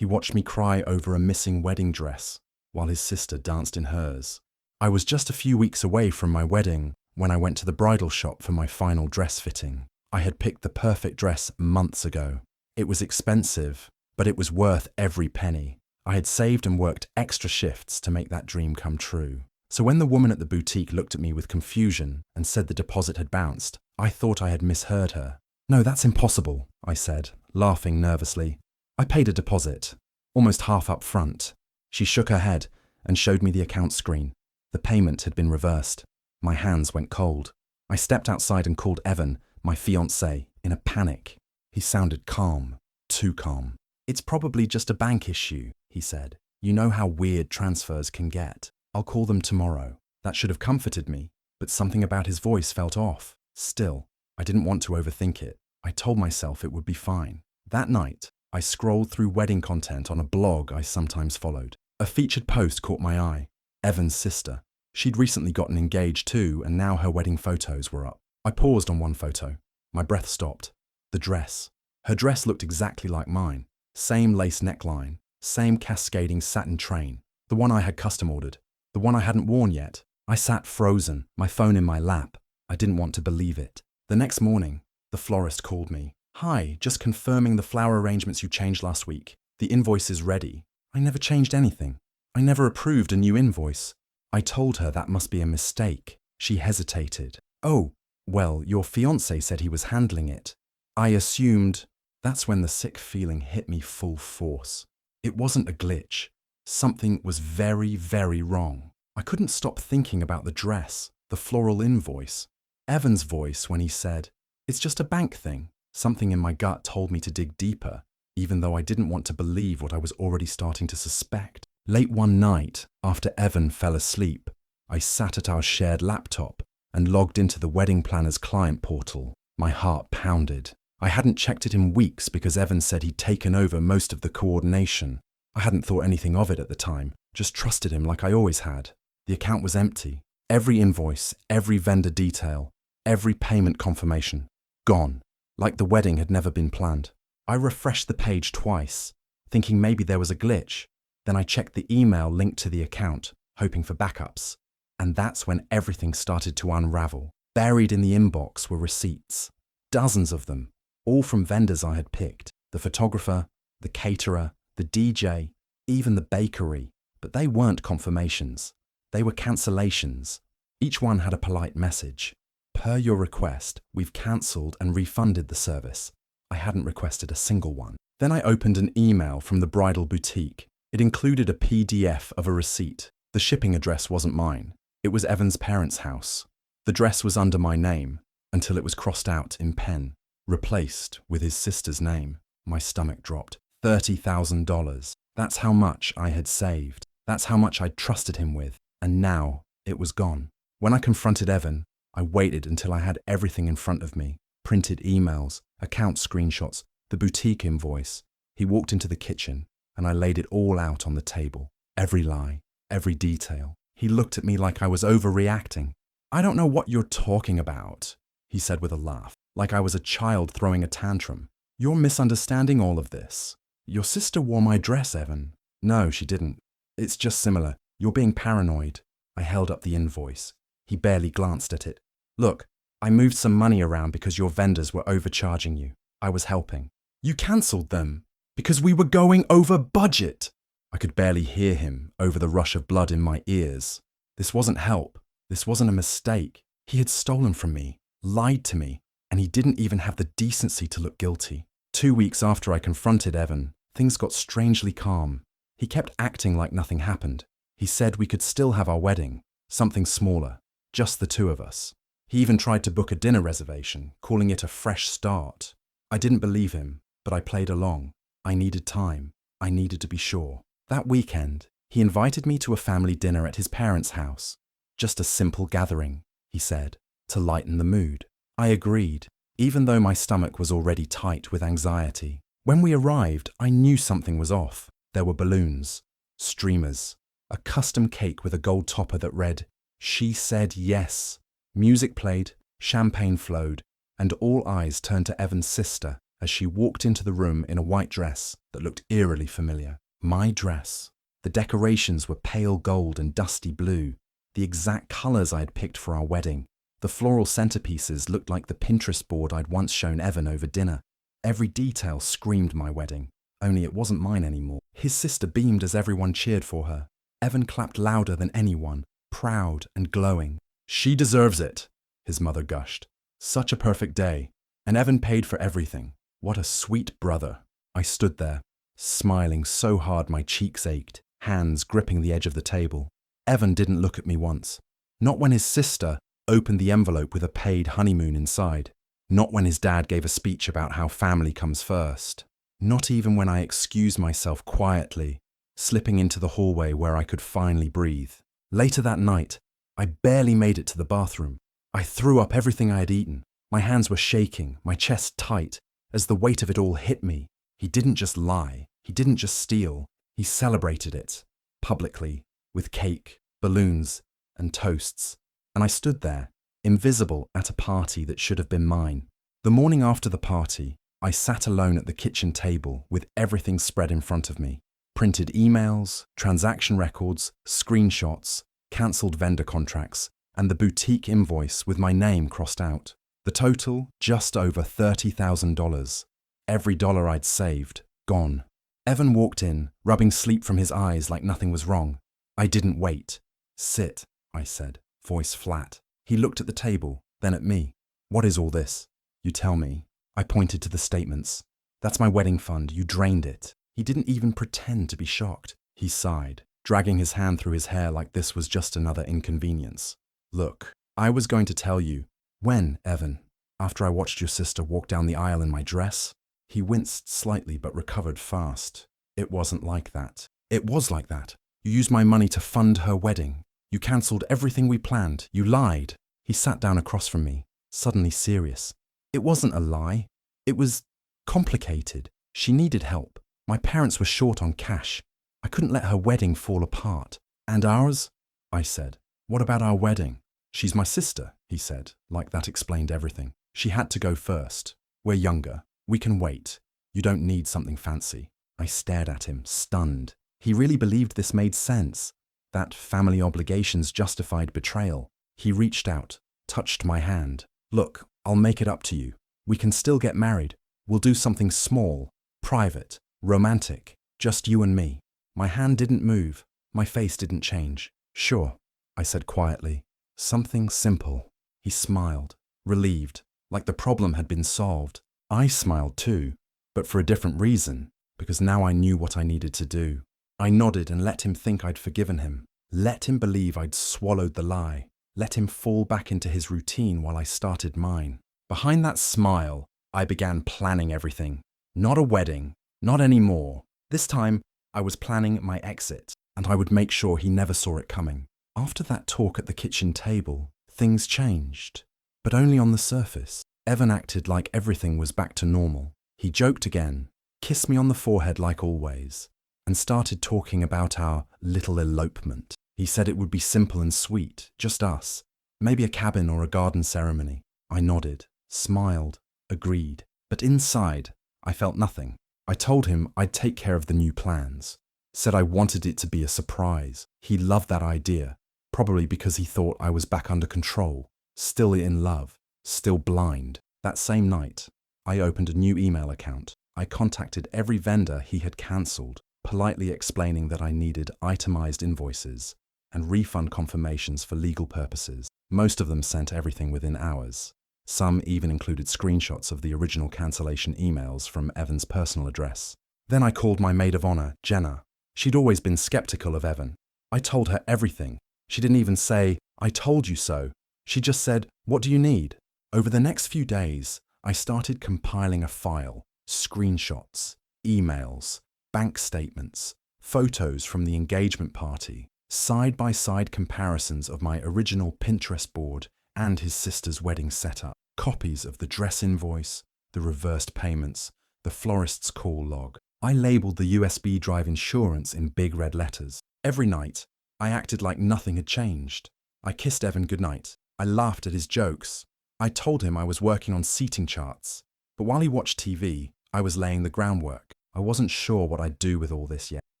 He watched me cry over a missing wedding dress while his sister danced in hers. I was just a few weeks away from my wedding when I went to the bridal shop for my final dress fitting. I had picked the perfect dress months ago. It was expensive, but it was worth every penny. I had saved and worked extra shifts to make that dream come true. So when the woman at the boutique looked at me with confusion and said the deposit had bounced, I thought I had misheard her. "No, that's impossible," I said, laughing nervously. "I paid a deposit, almost half up front." She shook her head and showed me the account screen. The payment had been reversed. My hands went cold. I stepped outside and called Evan, my fiancé, in a panic. He sounded calm, too calm. "It's probably just a bank issue," he said. "You know how weird transfers can get. I'll call them tomorrow." That should have comforted me, but something about his voice felt off. Still, I didn't want to overthink it. I told myself it would be fine. That night, I scrolled through wedding content on a blog I sometimes followed. A featured post caught my eye. Evan's sister. She'd recently gotten engaged too, and now her wedding photos were up. I paused on one photo. My breath stopped. The dress. Her dress looked exactly like mine. Same lace neckline, same cascading satin train. The one I had custom ordered. The one I hadn't worn yet. I sat frozen, my phone in my lap. I didn't want to believe it. The next morning, the florist called me. "Hi, just confirming the flower arrangements you changed last week. The invoice is ready." I never changed anything. I never approved a new invoice. I told her that must be a mistake. She hesitated. "Oh, well, your fiancé said he was handling it. I assumed." That's when the sick feeling hit me full force. It wasn't a glitch. Something was very, very wrong. I couldn't stop thinking about the dress, the floral invoice, Evan's voice when he said, "It's just a bank thing." Something in my gut told me to dig deeper, even though I didn't want to believe what I was already starting to suspect. Late one night, after Evan fell asleep, I sat at our shared laptop and logged into the wedding planner's client portal. My heart pounded. I hadn't checked it in weeks because Evan said he'd taken over most of the coordination. I hadn't thought anything of it at the time, just trusted him like I always had. The account was empty. Every invoice, every vendor detail, every payment confirmation, gone, like the wedding had never been planned. I refreshed the page twice, thinking maybe there was a glitch. Then I checked the email linked to the account, hoping for backups. And that's when everything started to unravel. Buried in the inbox were receipts, dozens of them, all from vendors I had picked. The photographer, the caterer, the DJ, even the bakery. But they weren't confirmations. They were cancellations. Each one had a polite message. "Per your request, we've cancelled and refunded the service." I hadn't requested a single one. Then I opened an email from the bridal boutique. It included a PDF of a receipt. The shipping address wasn't mine. It was Evan's parents' house. The dress was under my name until it was crossed out in pen, replaced with his sister's name. My stomach dropped. $30,000. That's how much I had saved. That's how much I'd trusted him with. And now it was gone. When I confronted Evan, I waited until I had everything in front of me. Printed emails, account screenshots, the boutique invoice. He walked into the kitchen and I laid it all out on the table. Every lie, every detail. He looked at me like I was overreacting. "I don't know what you're talking about," he said with a laugh, like I was a child throwing a tantrum. "You're misunderstanding all of this. Your sister wore my dress, Evan." "No, she didn't. It's just similar. You're being paranoid." I held up the invoice. He barely glanced at it. "Look, I moved some money around because your vendors were overcharging you. I was helping." "You cancelled them because we were going over budget." I could barely hear him over the rush of blood in my ears. This wasn't help. This wasn't a mistake. He had stolen from me, lied to me, and he didn't even have the decency to look guilty. 2 weeks after I confronted Evan, things got strangely calm. He kept acting like nothing happened. He said we could still have our wedding, something smaller, just the two of us. He even tried to book a dinner reservation, calling it a fresh start. I didn't believe him, but I played along. I needed time. I needed to be sure. That weekend, he invited me to a family dinner at his parents' house. "Just a simple gathering," he said, "to lighten the mood." I agreed, even though my stomach was already tight with anxiety. When we arrived, I knew something was off. There were balloons, streamers, a custom cake with a gold topper that read, "She said yes." Music played, champagne flowed, and all eyes turned to Evan's sister as she walked into the room in a white dress that looked eerily familiar. My dress. The decorations were pale gold and dusty blue, the exact colors I had picked for our wedding. The floral centerpieces looked like the Pinterest board I'd once shown Evan over dinner. Every detail screamed my wedding, only it wasn't mine anymore. His sister beamed as everyone cheered for her. Evan clapped louder than anyone, proud and glowing. "She deserves it," his mother gushed. "Such a perfect day. And Evan paid for everything. What a sweet brother." I stood there, smiling so hard my cheeks ached, hands gripping the edge of the table. Evan didn't look at me once. Not when his sister opened the envelope with a paid honeymoon inside. Not when his dad gave a speech about how family comes first. Not even when I excused myself quietly, slipping into the hallway where I could finally breathe. Later that night, I barely made it to the bathroom. I threw up everything I had eaten. My hands were shaking, my chest tight, as the weight of it all hit me. He didn't just lie. He didn't just steal. He celebrated it, publicly, with cake, balloons, and toasts. And I stood there, invisible at a party that should have been mine. The morning after the party, I sat alone at the kitchen table with everything spread in front of me. Printed emails, transaction records, screenshots, cancelled vendor contracts, and the boutique invoice with my name crossed out. The total, just over $30,000. Every dollar I'd saved, gone. Evan walked in, rubbing sleep from his eyes like nothing was wrong. I didn't wait. "Sit," I said, voice flat. He looked at the table, then at me. "What is all this?" "You tell me." I pointed to the statements. "That's my wedding fund. You drained it." He didn't even pretend to be shocked. He sighed, dragging his hand through his hair like this was just another inconvenience. "Look, I was going to tell you." "When, Evan?" "After I watched your sister walk down the aisle in my dress." He winced slightly but recovered fast. "It wasn't like that." "It was like that. You used my money to fund her wedding. You cancelled everything we planned. You lied." He sat down across from me, suddenly serious. "It wasn't a lie. It was complicated. She needed help. My parents were short on cash. I couldn't let her wedding fall apart." "And ours?" I said. "What about our wedding?" "She's my sister," he said, like that explained everything. "She had to go first. We're younger. We can wait. You don't need something fancy." I stared at him, stunned. He really believed this made sense, that family obligations justified betrayal. He reached out, touched my hand. "Look, I'll make it up to you. We can still get married. We'll do something small, private, romantic, just you and me." My hand didn't move. My face didn't change. "Sure," I said quietly. "Something simple." He smiled, relieved, like the problem had been solved. I smiled too, but for a different reason, because now I knew what I needed to do. I nodded and let him think I'd forgiven him. Let him believe I'd swallowed the lie. Let him fall back into his routine while I started mine. Behind that smile, I began planning everything. Not a wedding, not anymore. This time, I was planning my exit, and I would make sure he never saw it coming. After that talk at the kitchen table, things changed, but only on the surface. Evan acted like everything was back to normal. He joked again, kissed me on the forehead like always, and started talking about our little elopement. He said it would be simple and sweet, just us, maybe a cabin or a garden ceremony. I nodded, smiled, agreed, but inside, I felt nothing. I told him I'd take care of the new plans, said I wanted it to be a surprise. He loved that idea, probably because he thought I was back under control, still in love, still blind. That same night, I opened a new email account. I contacted every vendor he had cancelled, politely explaining that I needed itemized invoices and refund confirmations for legal purposes. Most of them sent everything within hours. Some even included screenshots of the original cancellation emails from Evan's personal address. Then I called my maid of honor, Jenna. She'd always been skeptical of Evan. I told her everything. She didn't even say, "I told you so." She just said, "What do you need?" Over the next few days, I started compiling a file, screenshots, emails, bank statements, photos from the engagement party, side-by-side comparisons of my original Pinterest board and his sister's wedding setup, copies of the dress invoice, the reversed payments, the florist's call log. I labeled the USB drive insurance in big red letters. Every night, I acted like nothing had changed. I kissed Evan goodnight. I laughed at his jokes. I told him I was working on seating charts, But while he watched TV, I was laying the groundwork. I wasn't sure what I'd do with all this yet,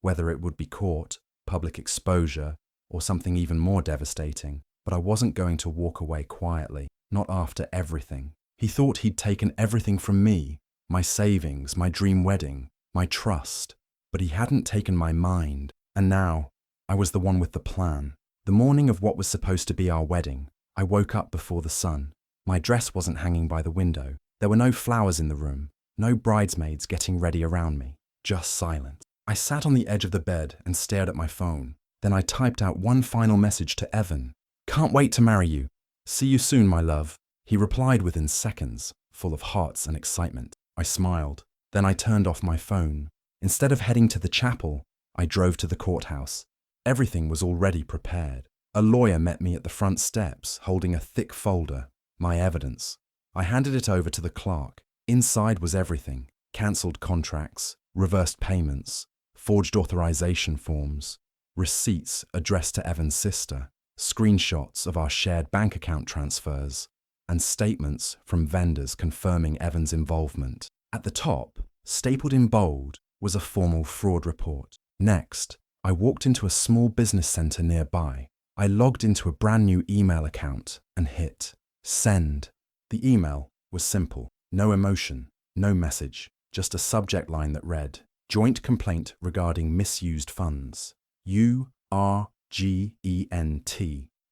whether it would be court, public exposure, or something even more devastating. But I wasn't going to walk away quietly, not after everything. He thought he'd taken everything from me, my savings, my dream wedding, my trust. But he hadn't taken my mind, and now I was the one with the plan. The morning of what was supposed to be our wedding, I woke up before the sun. My dress wasn't hanging by the window. There were no flowers in the room, no bridesmaids getting ready around me, just silence. I sat on the edge of the bed and stared at my phone. Then I typed out one final message to Evan. "Can't wait to marry you. See you soon, my love." He replied within seconds, full of hearts and excitement. I smiled. Then I turned off my phone. Instead of heading to the chapel, I drove to the courthouse. Everything was already prepared. A lawyer met me at the front steps, holding a thick folder, my evidence. I handed it over to the clerk. Inside was everything: cancelled contracts, reversed payments, forged authorization forms, receipts addressed to Evan's sister, screenshots of our shared bank account transfers, and statements from vendors confirming Evan's involvement. At the top, stapled in bold, was a formal fraud report. Next, I walked into a small business center nearby. I logged into a brand new email account and hit send. The email was simple. No emotion, no message, just a subject line that read, "Joint complaint regarding misused funds. URGENT."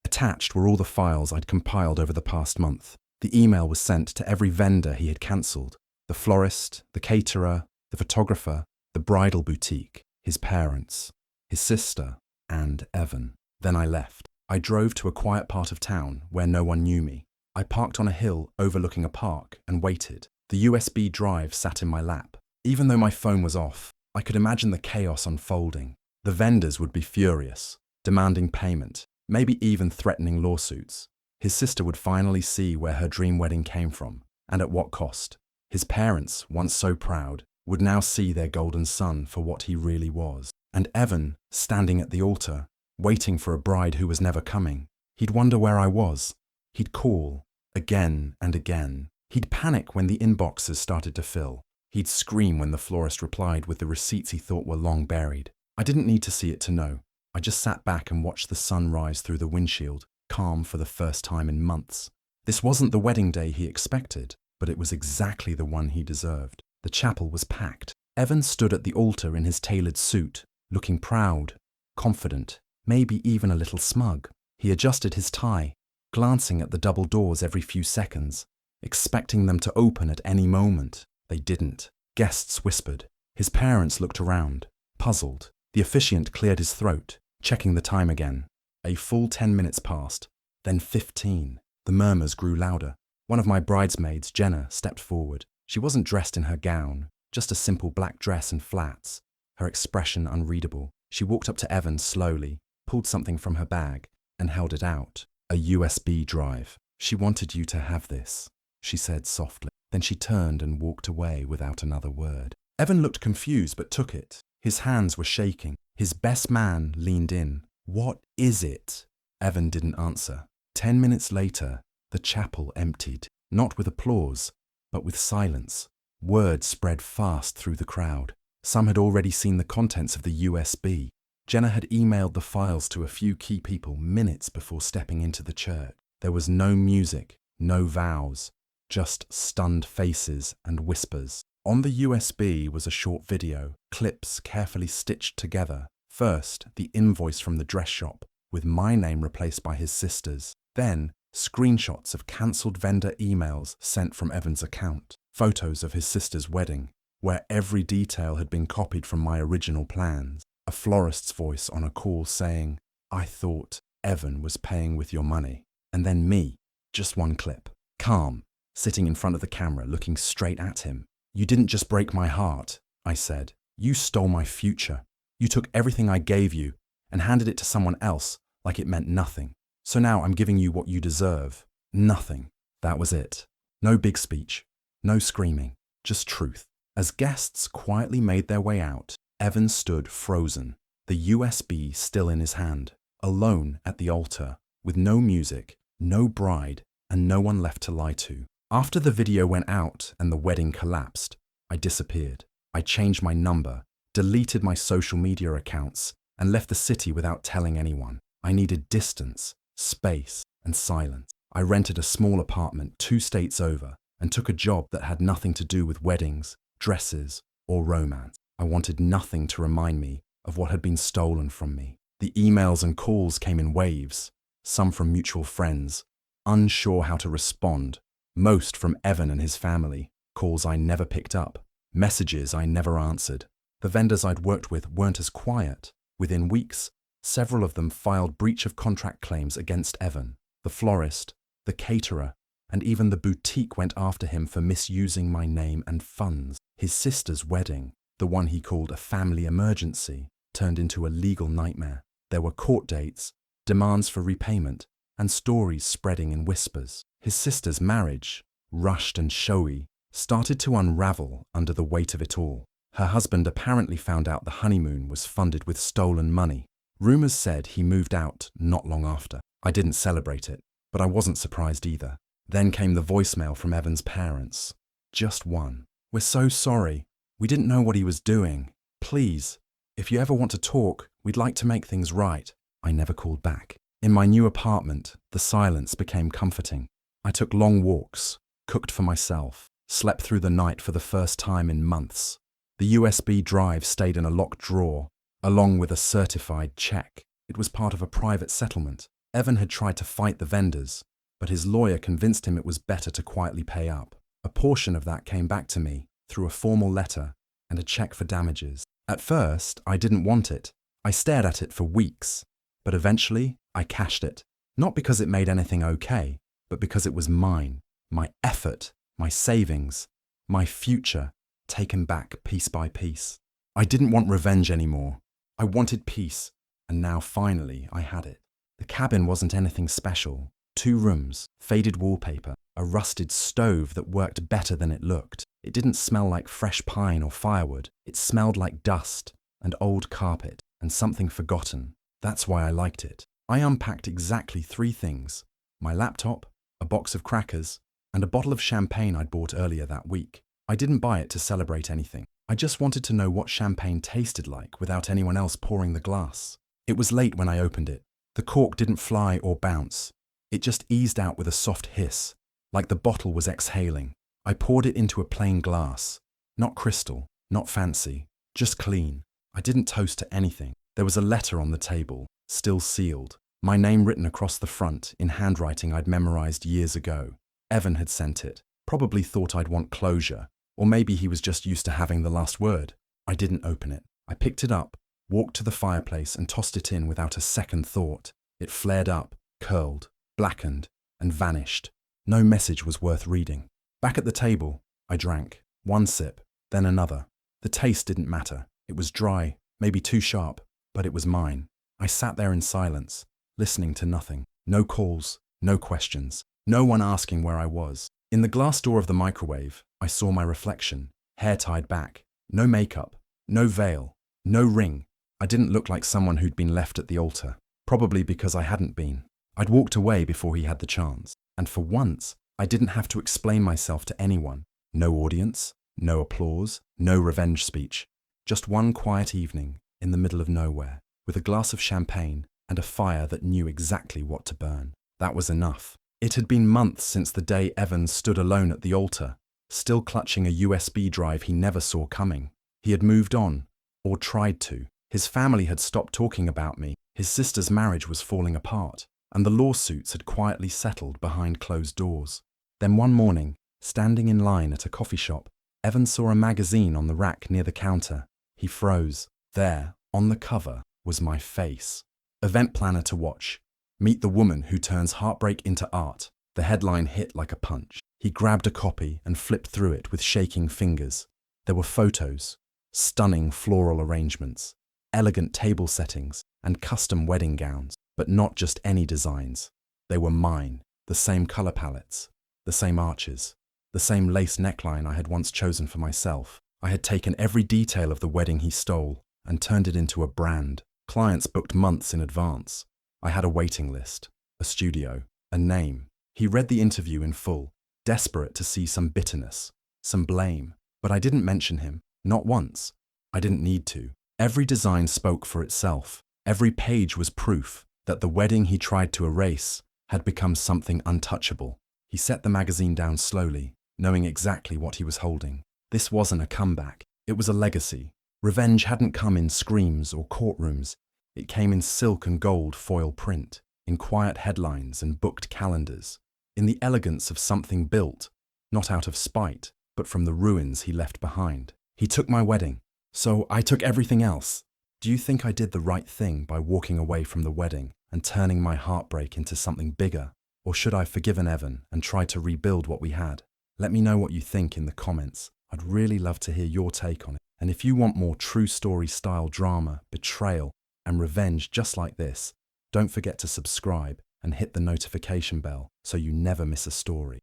Attached were all the files I'd compiled over the past month. The email was sent to every vendor he had cancelled: the florist, the caterer, the photographer, the bridal boutique, his parents, his sister, and Evan. Then I left. I drove to a quiet part of town where no one knew me. I parked on a hill overlooking a park and waited. The USB drive sat in my lap. Even though my phone was off, I could imagine the chaos unfolding. The vendors would be furious, demanding payment, maybe even threatening lawsuits. His sister would finally see where her dream wedding came from, and at what cost. His parents, once so proud, would now see their golden son for what he really was. And Evan, standing at the altar, waiting for a bride who was never coming. He'd wonder where I was. He'd call, again and again. He'd panic when the inboxes started to fill. He'd scream when the florist replied with the receipts he thought were long buried. I didn't need to see it to know. I just sat back and watched the sun rise through the windshield, calm for the first time in months. This wasn't the wedding day he expected, but it was exactly the one he deserved. The chapel was packed. Evan stood at the altar in his tailored suit, looking proud, confident, maybe even a little smug. He adjusted his tie, glancing at the double doors every few seconds, expecting them to open at any moment. They didn't. Guests whispered. His parents looked around, puzzled. The officiant cleared his throat, checking the time again. A full 10 minutes passed, then 15. The murmurs grew louder. One of my bridesmaids, Jenna, stepped forward. She wasn't dressed in her gown, just a simple black dress and flats, her expression unreadable. She walked up to Evan slowly, pulled something from her bag, and held it out. A USB drive. "She wanted you to have this," she said softly. Then she turned and walked away without another word. Evan looked confused but took it. His hands were shaking. His best man leaned in. "What is it?" Evan didn't answer. 10 minutes later, the chapel emptied, not with applause, but with silence. Word spread fast through the crowd. Some had already seen the contents of the USB. Jenna had emailed the files to a few key people minutes before stepping into the church. There was no music, no vows, just stunned faces and whispers. On the USB was a short video, clips carefully stitched together. First, the invoice from the dress shop, with my name replaced by his sister's. Then, screenshots of cancelled vendor emails sent from Evan's account. Photos of his sister's wedding, where every detail had been copied from my original plans. A florist's voice on a call saying, "I thought Evan was paying with your money." And then me, just one clip, calm, sitting in front of the camera, looking straight at him. "You didn't just break my heart," I said. "You stole my future. You took everything I gave you and handed it to someone else like it meant nothing. So now I'm giving you what you deserve. Nothing." That was it. No big speech, no screaming, just truth. As guests quietly made their way out, Evan stood frozen, the USB still in his hand, alone at the altar, with no music, no bride, and no one left to lie to. After the video went out and the wedding collapsed, I disappeared. I changed my number, deleted my social media accounts, and left the city without telling anyone. I needed distance, space, and silence. I rented a small apartment 2 states over and took a job that had nothing to do with weddings, dresses, or romance. I wanted nothing to remind me of what had been stolen from me. The emails and calls came in waves, some from mutual friends, unsure how to respond, most from Evan and his family, calls I never picked up, messages I never answered. The vendors I'd worked with weren't as quiet. Within weeks, several of them filed breach of contract claims against Evan. The florist, the caterer, and even the boutique went after him for misusing my name and funds. His sister's wedding, the one he called a family emergency, turned into a legal nightmare. There were court dates, demands for repayment, and stories spreading in whispers. His sister's marriage, rushed and showy, started to unravel under the weight of it all. Her husband apparently found out the honeymoon was funded with stolen money. Rumors said he moved out not long after. I didn't celebrate it, but I wasn't surprised either. Then came the voicemail from Evan's parents. Just one. "We're so sorry. We didn't know what he was doing. Please, if you ever want to talk, we'd like to make things right." I never called back. In my new apartment, the silence became comforting. I took long walks, cooked for myself, slept through the night for the first time in months. The USB drive stayed in a locked drawer, along with a certified check. It was part of a private settlement. Evan had tried to fight the vendors, but his lawyer convinced him it was better to quietly pay up. A portion of that came back to me through a formal letter and a check for damages. At first, I didn't want it. I stared at it for weeks, but eventually I cashed it. Not because it made anything okay, but because it was mine, my effort, my savings, my future, taken back piece by piece. I didn't want revenge anymore. I wanted peace, and now finally I had it. The cabin wasn't anything special. 2 rooms, faded wallpaper, a rusted stove that worked better than it looked. It didn't smell like fresh pine or firewood. It smelled like dust and old carpet and something forgotten. That's why I liked it. I unpacked exactly 3 things: my laptop, a box of crackers, and a bottle of champagne I'd bought earlier that week. I didn't buy it to celebrate anything. I just wanted to know what champagne tasted like without anyone else pouring the glass. It was late when I opened it. The cork didn't fly or bounce. It just eased out with a soft hiss, like the bottle was exhaling. I poured it into a plain glass. Not crystal, not fancy, just clean. I didn't toast to anything. There was a letter on the table, still sealed. My name written across the front in handwriting I'd memorized years ago. Evan had sent it. Probably thought I'd want closure, or maybe he was just used to having the last word. I didn't open it. I picked it up, walked to the fireplace and tossed it in without a second thought. It flared up, curled, blackened, and vanished. No message was worth reading. Back at the table, I drank. 1 sip, then another. The taste didn't matter. It was dry, maybe too sharp, but it was mine. I sat there in silence, listening to nothing. No calls, no questions, no one asking where I was. In the glass door of the microwave, I saw my reflection, hair tied back. No makeup, no veil, no ring. I didn't look like someone who'd been left at the altar, probably because I hadn't been. I'd walked away before he had the chance, and for once, I didn't have to explain myself to anyone. No audience, no applause, no revenge speech. Just one quiet evening in the middle of nowhere, with a glass of champagne and a fire that knew exactly what to burn. That was enough. It had been months since the day Evans stood alone at the altar, still clutching a USB drive he never saw coming. He had moved on, or tried to. His family had stopped talking about me. His sister's marriage was falling apart, and the lawsuits had quietly settled behind closed doors. Then one morning, standing in line at a coffee shop, Evans saw a magazine on the rack near the counter. He froze. There, on the cover, was my face. Event planner to watch. Meet the woman who turns heartbreak into art. The headline hit like a punch. He grabbed a copy and flipped through it with shaking fingers. There were photos, stunning floral arrangements, elegant table settings, and custom wedding gowns, but not just any designs. They were mine, the same color palettes, the same arches, the same lace neckline I had once chosen for myself. I had taken every detail of the wedding he stole and turned it into a brand. Clients booked months in advance. I had a waiting list, a studio, a name. He read the interview in full, desperate to see some bitterness, some blame. But I didn't mention him, not once. I didn't need to. Every design spoke for itself. Every page was proof that the wedding he tried to erase had become something untouchable. He set the magazine down slowly, knowing exactly what he was holding. This wasn't a comeback. It was a legacy. Revenge hadn't come in screams or courtrooms. It came in silk and gold foil print, in quiet headlines and booked calendars, in the elegance of something built, not out of spite, but from the ruins he left behind. He took my wedding, so I took everything else. Do you think I did the right thing by walking away from the wedding and turning my heartbreak into something bigger? Or should I have forgiven Evan and tried to rebuild what we had? Let me know what you think in the comments. I'd really love to hear your take on it. And if you want more true story style drama, betrayal, and revenge just like this, don't forget to subscribe and hit the notification bell so you never miss a story.